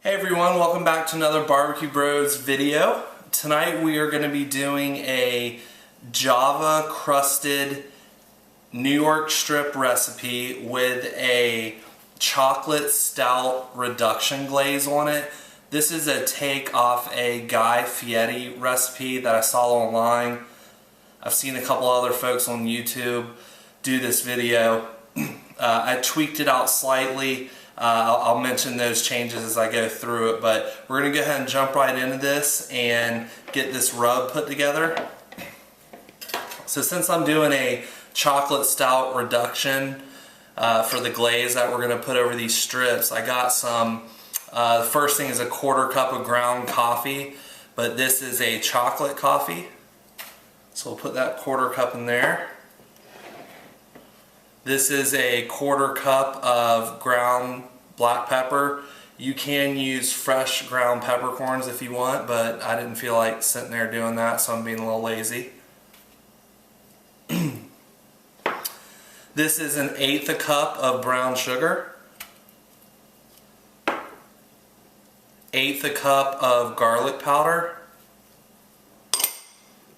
Hey everyone, welcome back to another Barbecue Bros video. Tonight we are going to be doing a Java crusted New York strip recipe with a chocolate stout reduction glaze on it. This is a take off a Guy Fieri recipe that I saw online. I've seen a couple other folks on YouTube do this video. I tweaked it out slightly. I'll mention those changes as I go through it, but we're going to go ahead and jump right into this and get this rub put together. So since I'm doing a chocolate stout reduction for the glaze that we're going to put over these strips, I got some, the first thing is a 1/4 cup of ground coffee, but this is a chocolate coffee. So we'll put that 1/4 cup in there. This is a 1/4 cup of ground black pepper. You can use fresh ground peppercorns if you want, but I didn't feel like sitting there doing that, so I'm being a little lazy. This is 1/8 cup of brown sugar. 1/8 cup of garlic powder.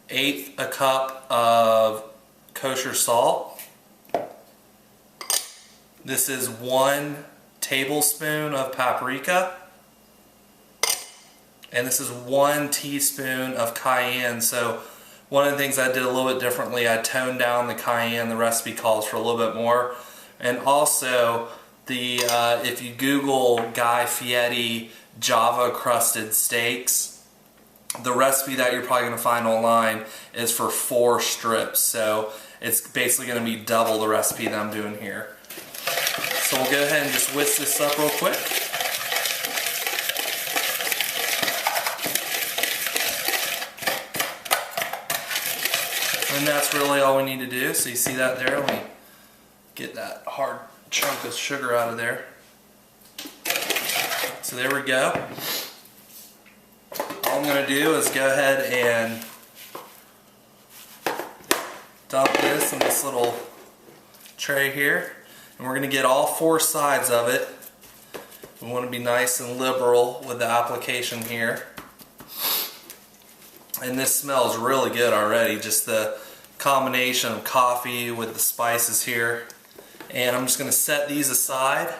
1/8 cup of kosher salt. This is 1 tablespoon of paprika, and this is 1 teaspoon of cayenne. So one of the things I did a little bit differently, I toned down the cayenne. The recipe calls for a little bit more. And also, the if you Google Guy Fieri Java crusted steaks, the recipe that you're probably going to find online is for 4 strips. So it's basically going to be double the recipe that I'm doing here. So we'll go ahead and just whisk this up real quick. And that's really all we need to do. So you see that there? Let me get that hard chunk of sugar out of there. So there we go. All I'm going to do is go ahead and dump this in this little tray here. And we're going to get all 4 sides of it. We want to be nice and liberal with the application here. And this smells really good already, just the combination of coffee with the spices here. And I'm just going to set these aside,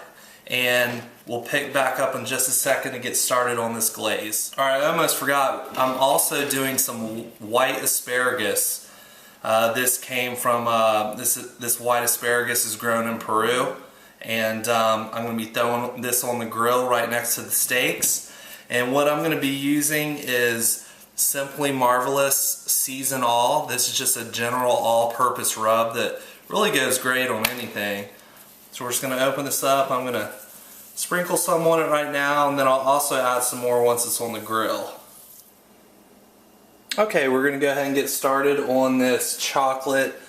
and we'll pick back up in just a second to get started on this glaze. Alright, I almost forgot, I'm also doing some white asparagus. This came from, this white asparagus is grown in Peru, and I'm going to be throwing this on the grill right next to the steaks. And what I'm going to be using is Simply Marvelous Season All. This is just a general all-purpose rub that really goes great on anything. So we're just going to open this up. I'm going to sprinkle some on it right now, and then I'll also add some more once it's on the grill. Okay, we're going to go ahead and get started on this chocolate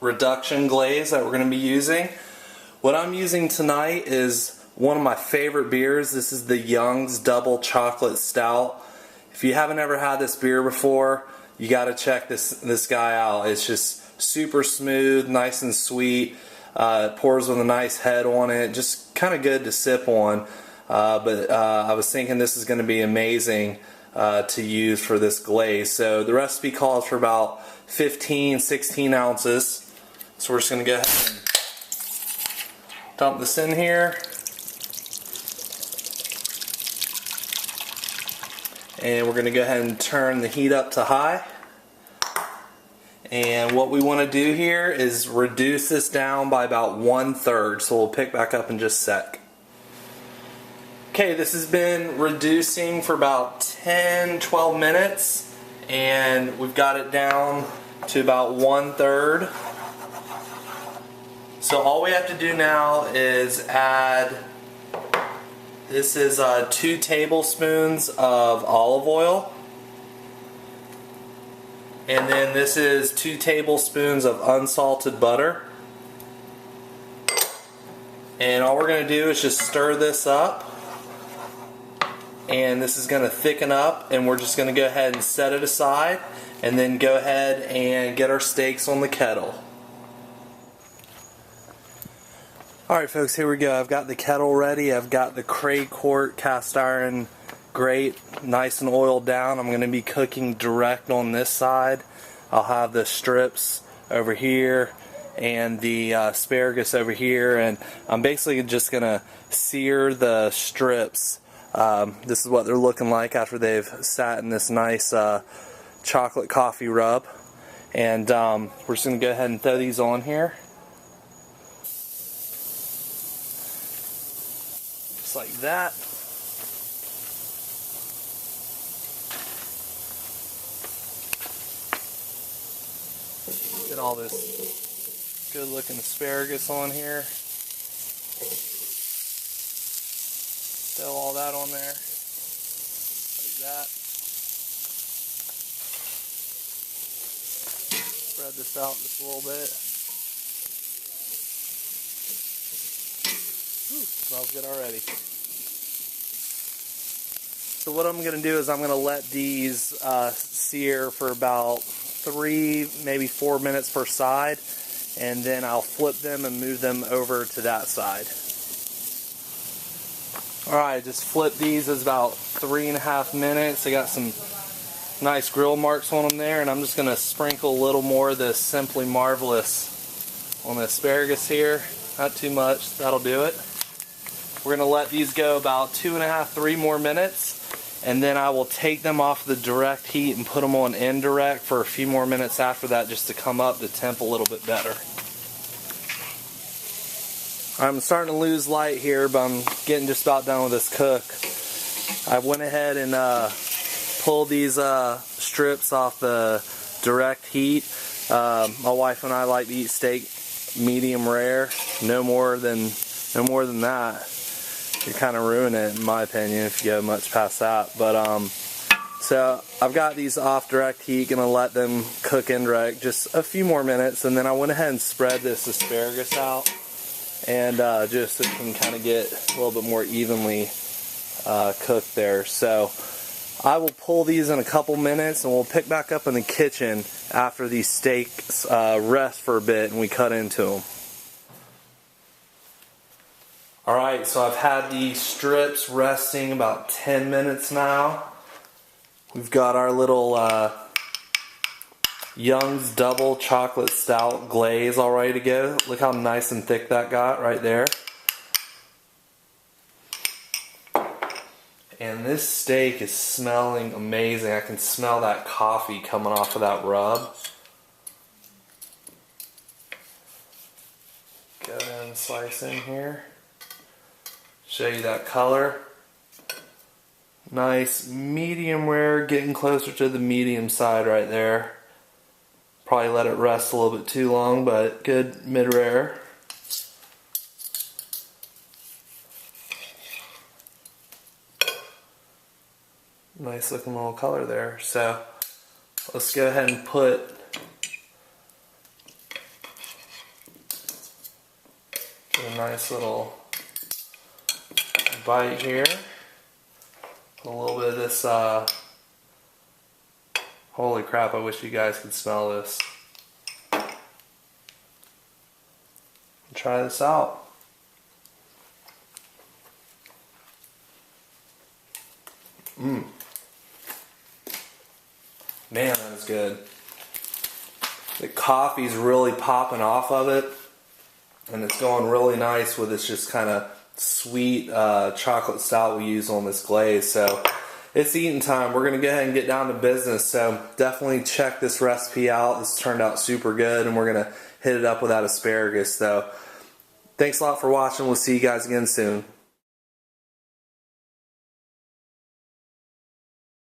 reduction glaze that we're going to be using. What I'm using tonight is one of my favorite beers. This is the Young's Double Chocolate Stout. If you haven't ever had this beer before, you got to check this guy out. It's just super smooth, nice and sweet. It pours with a nice head on it. Just kind of good to sip on. But I was thinking this is going to be amazing to use for this glaze. So the recipe calls for about 15-16 ounces. So we're just going to go ahead and dump this in here. And we're going to go ahead and turn the heat up to high. And what we want to do here is reduce this down by about 1/3. So we'll pick back up in just a sec. Okay, this has been reducing for about 10-12 minutes, and we've got it down to about 1/3. So all we have to do now is add, this is 2 tablespoons of olive oil, and then this is 2 tablespoons of unsalted butter. And all we're going to do is just stir this up. And this is going to thicken up, and we're just going to go ahead and set it aside, and then go ahead and get our steaks on the kettle. Alright folks, here we go. I've got the kettle ready. I've got the Cray quart cast iron grate nice and oiled down. I'm going to be cooking direct on this side. I'll have the strips over here and the asparagus over here, and I'm basically just going to sear the strips. This is what they're looking like after they've sat in this nice chocolate coffee rub. And we're just going to go ahead and throw these on here. Just like that. Get all this good looking asparagus on here. Throw all that on there. Like that. Spread this out just a little bit. Ooh, smells good already. So what I'm going to do is I'm going to let these sear for about 3, maybe 4 minutes per side, and then I'll flip them and move them over to that side. Alright, just flip these. It's about 3.5 minutes. I got some nice grill marks on them there, and I'm just going to sprinkle a little more of this Simply Marvelous on the asparagus here. Not too much, that'll do it. We're going to let these go about 2.5, 3 more minutes, and then I will take them off the direct heat and put them on indirect for a few more minutes after that, just to come up the temp a little bit better. I'm starting to lose light here, but I'm getting just about done with this cook. I went ahead and pulled these strips off the direct heat. My wife and I like to eat steak medium rare, no more than that. You kind of ruin it, in my opinion, if you go much past that. But so I've got these off direct heat, gonna let them cook indirect just a few more minutes, and then I went ahead and spread this asparagus out, and just so it can kind of get a little bit more evenly cooked there. So I will pull these in a couple minutes, and we'll pick back up in the kitchen after these steaks rest for a bit and we cut into them. Alright, so I've had these strips resting about 10 minutes now. We've got our little Young's Double Chocolate Stout Glaze all ready to go. Look how nice and thick that got right there. And this steak is smelling amazing. I can smell that coffee coming off of that rub. Go ahead and slice in here. Show you that color. Nice medium rare, getting closer to the medium side right there. Probably let it rest a little bit too long, but good mid rare. Nice looking little color there. So let's go ahead and put a nice little bite here. A little bit of this, holy crap, I wish you guys could smell this. Try this out. Man, that is good. The coffee's really popping off of it, and it's going really nice with this just kind of sweet chocolate stout we use on this glaze. So it's eating time. We're going to go ahead and get down to business. So definitely check this recipe out. This turned out super good, and we're going to hit it up with that asparagus. So thanks a lot for watching. We'll see you guys again soon.